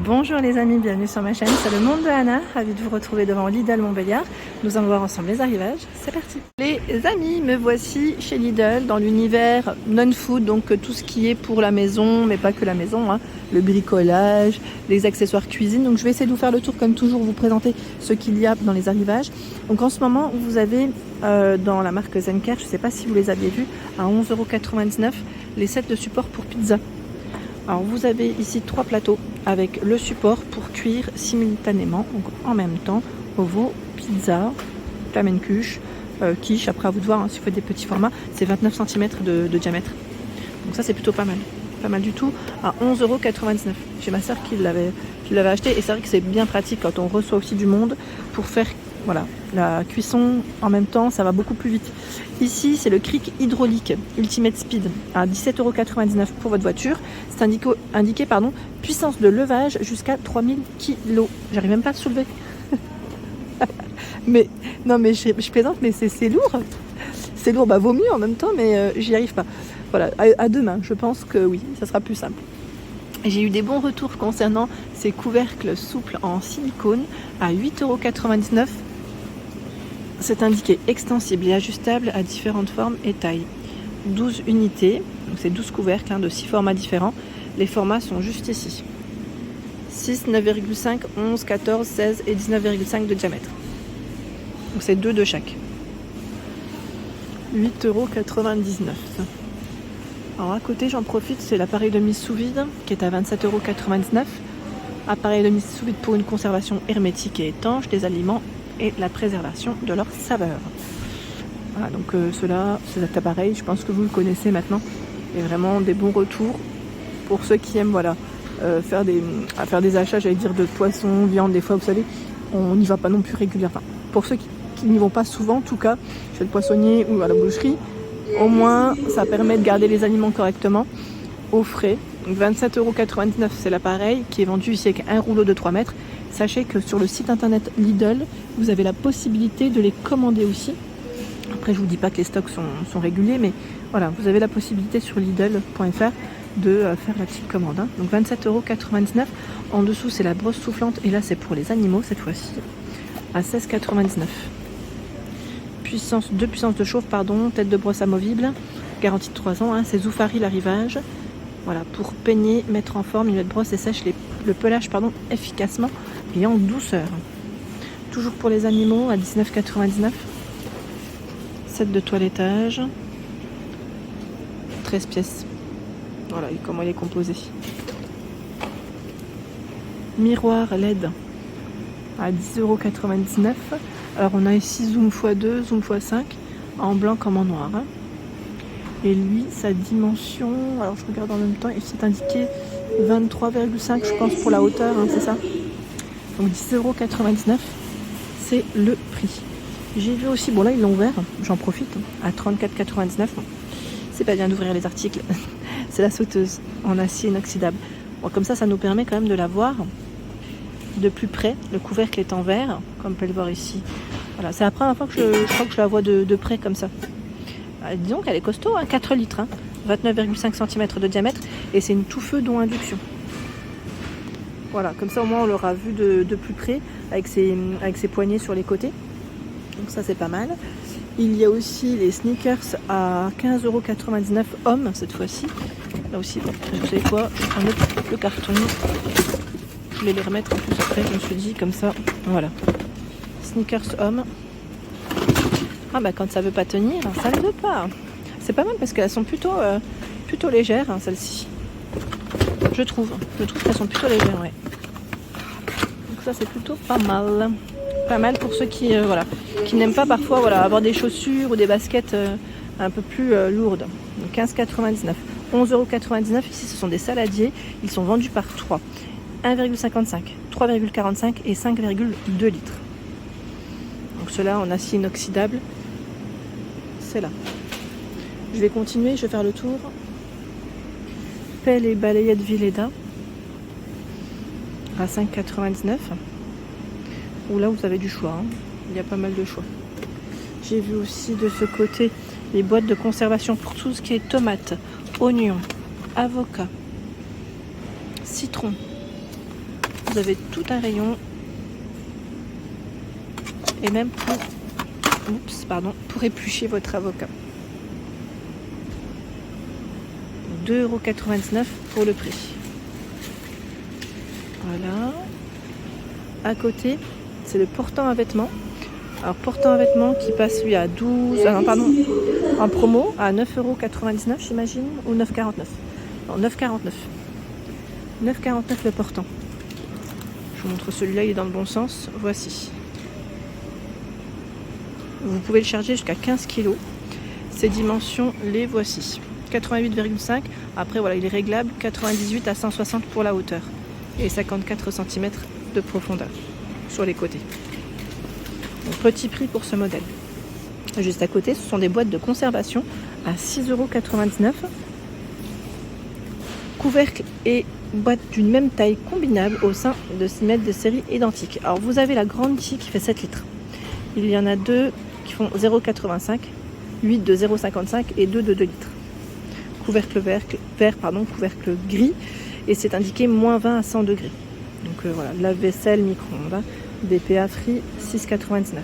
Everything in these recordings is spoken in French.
Bonjour les amis, bienvenue sur ma chaîne, c'est le monde de Anna, ravie de vous retrouver devant Lidl Montbéliard. Nous allons voir ensemble les arrivages, c'est parti. Les amis, me voici chez Lidl dans l'univers non-food, donc tout ce qui est pour la maison, mais pas que la maison, hein, le bricolage, les accessoires cuisine. Donc je vais essayer de vous faire le tour comme toujours, vous présenter ce qu'il y a dans les arrivages. Donc en ce moment, vous avez dans la marque Zenker, je ne sais pas si vous les aviez vus, à 11,99 € les sets de support pour pizza. Alors vous avez ici 3 plateaux avec le support pour cuire simultanément, donc en même temps, vos pizzas, flamencuche, quiche. Après à vous de voir, hein, si vous faites des petits formats, c'est 29 cm de diamètre. Donc ça c'est plutôt pas mal du tout, à 11,99 €. J'ai ma soeur qui l'avait acheté et c'est vrai que c'est bien pratique quand on reçoit aussi du monde pour faire voilà, la cuisson en même temps, ça va beaucoup plus vite. Ici, c'est le cric hydraulique Ultimate Speed à 17,99 € pour votre voiture. C'est indiqué puissance de levage jusqu'à 3000 kg. J'arrive même pas à le soulever. Mais non, mais je plaisante, mais c'est lourd. C'est lourd, bah vaut mieux en même temps, mais j'y arrive pas. Voilà, à demain, je pense que oui, ça sera plus simple. J'ai eu des bons retours concernant ces couvercles souples en silicone à 8,99 €. C'est indiqué extensible et ajustable à différentes formes et tailles. 12 unités, donc c'est 12 couvercles de 6 formats différents. Les formats sont juste ici. 6, 9,5, 11, 14, 16 et 19,5 de diamètre. Donc c'est 2 de chaque. 8,99 €. Alors à côté, j'en profite, c'est l'appareil de mise sous vide qui est à 27,99 €. Appareil de mise sous vide pour une conservation hermétique et étanche des aliments et la préservation de leur saveur. Voilà, donc cet appareil, je pense que vous le connaissez maintenant, et vraiment des bons retours pour ceux qui aiment faire des achats, j'allais dire, de poissons, viande. Des fois, vous savez, on n'y va pas non plus régulièrement. Enfin, pour ceux qui n'y vont pas souvent, en tout cas, chez le poissonnier ou à la boucherie, au moins, ça permet de garder les aliments correctement, au frais. Donc 27,99 €, c'est l'appareil qui est vendu ici avec un rouleau de 3 mètres. Sachez que sur le site internet Lidl, vous avez la possibilité de les commander aussi. Après, je ne vous dis pas que les stocks sont réguliers, mais voilà, vous avez la possibilité sur lidl.fr de faire la petite commande. Hein. Donc 27,99 €. En dessous, c'est la brosse soufflante. Et là, c'est pour les animaux cette fois-ci, à 16,99 €. 2 puissances de chauffe, tête de brosse amovible, garantie de 3 ans. Hein, c'est Zoufari l'arrivage. Voilà, pour peigner, mettre en forme, une brosse et sèche le pelage efficacement et en douceur. Toujours pour les animaux à 19,99 €. Set de toilettage. 13 pièces. Voilà, et comment il est composé. Miroir LED à 10,99 €. Alors on a ici zoom x2, zoom x5, en blanc comme en noir. Hein. Et lui, sa dimension, alors je regarde en même temps, ici c'est indiqué 23,5 je pense pour la hauteur, hein, c'est ça. Donc 10,99 €, c'est le prix. J'ai vu aussi, bon là ils l'ont ouvert, j'en profite, à 34,99 €. Bon, c'est pas bien d'ouvrir les articles, c'est la sauteuse en acier inoxydable. Bon, comme ça nous permet quand même de la voir de plus près. Le couvercle est en verre, comme on peut le voir ici. Voilà, c'est la première fois que je crois que je la vois de près comme ça. Disons qu'elle est costaud, hein, 4 litres, hein, 29,5 cm de diamètre, et c'est une tout feu dont induction. Voilà, comme ça au moins on l'aura vu de plus près, avec ses poignées sur les côtés. Donc ça c'est pas mal. Il y a aussi les sneakers à 15,99 € hommes cette fois-ci. Là aussi, vous savez quoi, je vais prendre le carton. Je vais les remettre en plus après, je me suis dit comme ça, voilà. Sneakers hommes. Ah bah quand ça veut pas tenir, ça ne veut pas. C'est pas mal parce qu'elles sont plutôt légères, hein, celles-ci. Je trouve qu'elles sont plutôt légères, ouais. Donc ça c'est plutôt pas mal. Pas mal pour ceux qui n'aiment pas parfois avoir des chaussures ou des baskets un peu plus lourdes. Donc 15,99 €. 11,99 € ici ce sont des saladiers. Ils sont vendus par 3. 1,55, 3,45 et 5,2 litres. Donc ceux-là en acier inoxydable. C'est là. Je vais continuer, je vais faire le tour. Pelle et balayette Villeda à 5,99 €. Où là vous avez du choix, hein. Il y a pas mal de choix. J'ai vu aussi de ce côté les boîtes de conservation pour tout ce qui est tomates, oignons, avocats, citron, vous avez tout un rayon. Et même pour éplucher votre avocat. 2,99 € pour le prix. Voilà. À côté, c'est le portant à vêtements. Alors portant à vêtements qui passe lui à 12... en promo à 9,99 € j'imagine, ou 9,49 €. Non, 9,49 €. 9,49 € le portant. Je vous montre celui-là, il est dans le bon sens. Voici. Vous pouvez le charger jusqu'à 15 kg. Ces dimensions, les voici. 88,5. Après, voilà, il est réglable. 98 à 160 pour la hauteur. Et 54 cm de profondeur sur les côtés. Donc, petit prix pour ce modèle. Juste à côté, ce sont des boîtes de conservation à 6,99 €. Couvercle et boîte d'une même taille combinable au sein de 6 mètres de série identique. Alors, vous avez la grande qui fait 7 litres. Il y en a deux qui font 0,85, 8 de 0,55 et 2 de 2 litres. Couvercle couvercle gris, et c'est indiqué moins 20 à 100 degrés. Donc voilà, lave-vaisselle micro-ondes, BPA Free 6,99.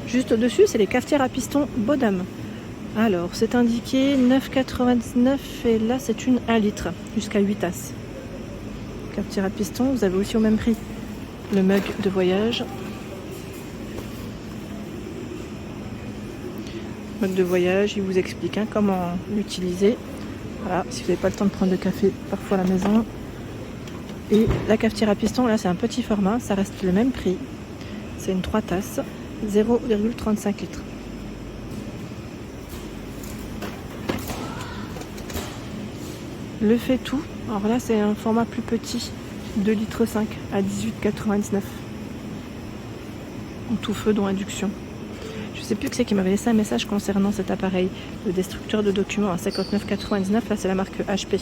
Juste au-dessus, c'est les cafetières à piston Bodum. Alors, c'est indiqué 9,99 et là, c'est une 1 litre, jusqu'à 8 tasses. Cafetière à piston, vous avez aussi au même prix le mug de voyage. Mug de voyage, il vous explique comment l'utiliser. Voilà, si vous n'avez pas le temps de prendre de café parfois à la maison. Et la cafetière à piston, là, c'est un petit format, ça reste le même prix. C'est une 3 tasses, 0,35 litres. Le fait tout, alors là c'est un format plus petit, 2,5 litres à 18,99 €. En tout feu dont induction. Je sais plus que c'est qui m'avait laissé un message concernant cet appareil, le destructeur de documents à 59,99 €. Là c'est la marque HP.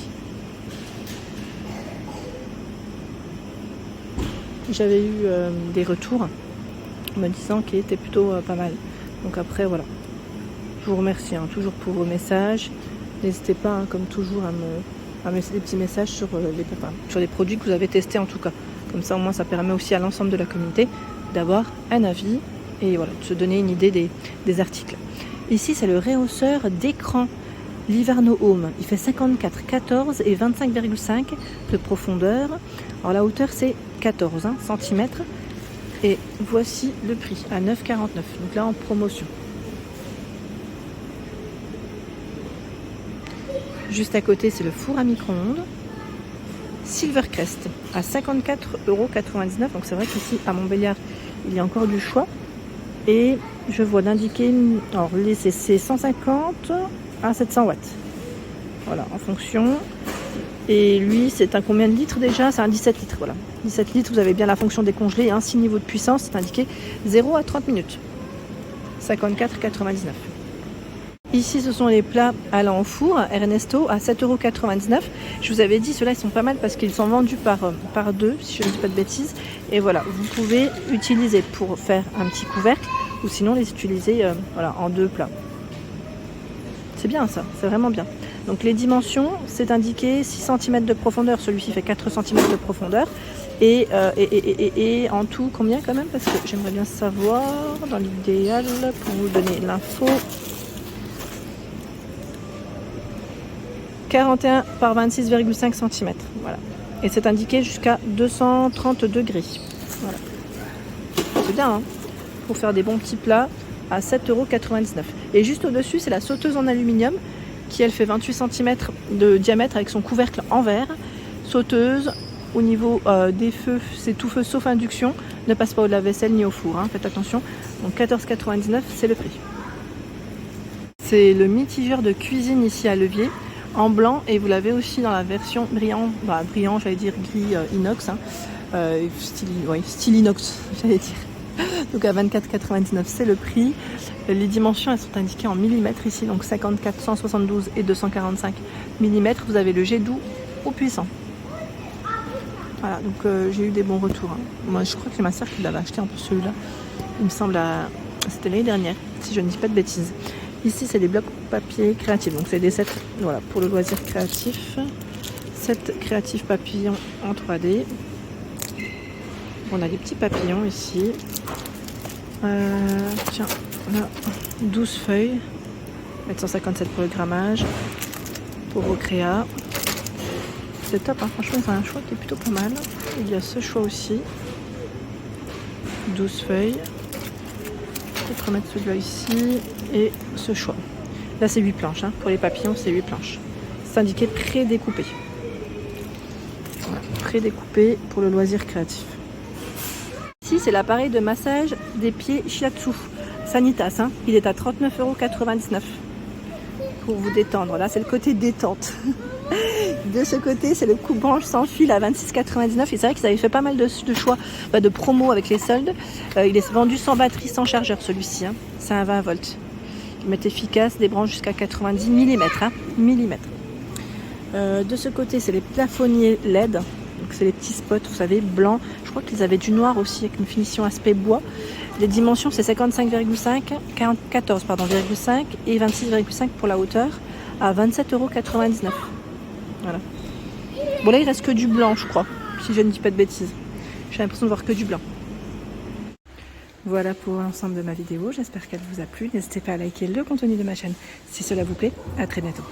J'avais eu des retours me disant qu'il était plutôt pas mal. Donc après voilà, je vous remercie toujours pour vos messages. N'hésitez pas comme toujours à me laisser des petits messages sur les produits que vous avez testés en tout cas. Comme ça au moins ça permet aussi à l'ensemble de la communauté d'avoir un avis et voilà, de se donner une idée des articles. Ici c'est le rehausseur d'écran Livarno Home. Il fait 54,14 et 25,5 de profondeur. Alors la hauteur c'est 14 cm. Et voici le prix à 9,49 €. Donc là en promotion. Juste à côté, c'est le four à micro-ondes Silvercrest à 54,99 €. Donc c'est vrai qu'ici à Montbéliard, il y a encore du choix. Et je vois d'indiquer, alors c'est 150 à 700 watts. Voilà, en fonction. Et lui, c'est un combien de litres déjà? C'est un 17 litres. Voilà, 17 litres, vous avez bien la fonction décongelée, 6 niveaux de puissance, c'est indiqué 0 à 30 minutes. 54,99 €. Ici, ce sont les plats allant au four, Ernesto, à 7,99 €. Je vous avais dit, ceux-là, ils sont pas mal parce qu'ils sont vendus par deux, si je ne dis pas de bêtises. Et voilà, vous pouvez utiliser pour faire un petit couvercle ou sinon les utiliser en deux plats. C'est bien ça, c'est vraiment bien. Donc les dimensions, c'est indiqué 6 cm de profondeur, celui-ci fait 4 cm de profondeur. Et en tout, combien quand même? Parce que j'aimerais bien savoir, dans l'idéal, pour vous donner l'info. 41 par 26,5 cm. Voilà. Et c'est indiqué jusqu'à 230 degrés. Voilà. C'est bien, pour faire des bons petits plats à 7,99 €. Et juste au-dessus, c'est la sauteuse en aluminium qui, elle, fait 28 cm de diamètre avec son couvercle en verre. Sauteuse, au niveau des feux, c'est tout feu sauf induction. Ne passe pas au lave-vaisselle ni au four. Faites attention. Donc 14,99 €, c'est le prix. C'est le mitigeur de cuisine ici à levier. En blanc, et vous l'avez aussi dans la version brillant, j'allais dire gris inox, style inox, j'allais dire. Donc à 24,99 €, c'est le prix. Les dimensions, elles sont indiquées en millimètres ici, donc 54, 172 et 245 mm. Vous avez le jet doux au puissant. Voilà, donc j'ai eu des bons retours. Moi, je crois que c'est ma soeur qui l'avait acheté en plus celui-là. Il me semble, c'était l'année dernière, si je ne dis pas de bêtises. Ici, c'est des blocs papier créatifs. Donc, c'est des sets pour le loisir créatif. 7 créatifs papillons en 3D. On a des petits papillons ici. Tiens, là, 12 feuilles. 1,57 pour le grammage. Pour vos créas. C'est top, hein. Franchement, c'est un choix qui est plutôt pas mal. Il y a ce choix aussi. 12 feuilles. Peut-être remettre celui-là ici. Et ce choix. Là, c'est 8 planches. Hein. Pour les papillons, c'est 8 planches. C'est indiqué pré-découpé. Voilà, pré-découpé pour le loisir créatif. Ici, c'est l'appareil de massage des pieds Shiatsu. Sanitas. Hein. Il est à 39,99 € pour vous détendre. Là, c'est le côté détente. De ce côté, c'est le coupe-branche sans fil à 26,99 €. Et c'est vrai qu'ils avaient fait pas mal de choix de promos avec les soldes. Il est vendu sans batterie, sans chargeur celui-ci. Hein. C'est un 20 volts. Il est efficace, des branches jusqu'à 90 mm. Hein. De ce côté, c'est les plafonniers LED. Donc c'est les petits spots, vous savez, blancs. Je crois qu'ils avaient du noir aussi avec une finition aspect bois. Les dimensions, c'est 55,5, 14,5 et 26,5 pour la hauteur à 27,99 €. Voilà. Bon, là, il reste que du blanc, je crois, si je ne dis pas de bêtises. J'ai l'impression de voir que du blanc. Voilà pour l'ensemble de ma vidéo. J'espère qu'elle vous a plu. N'hésitez pas à liker le contenu de ma chaîne si cela vous plaît. À très bientôt.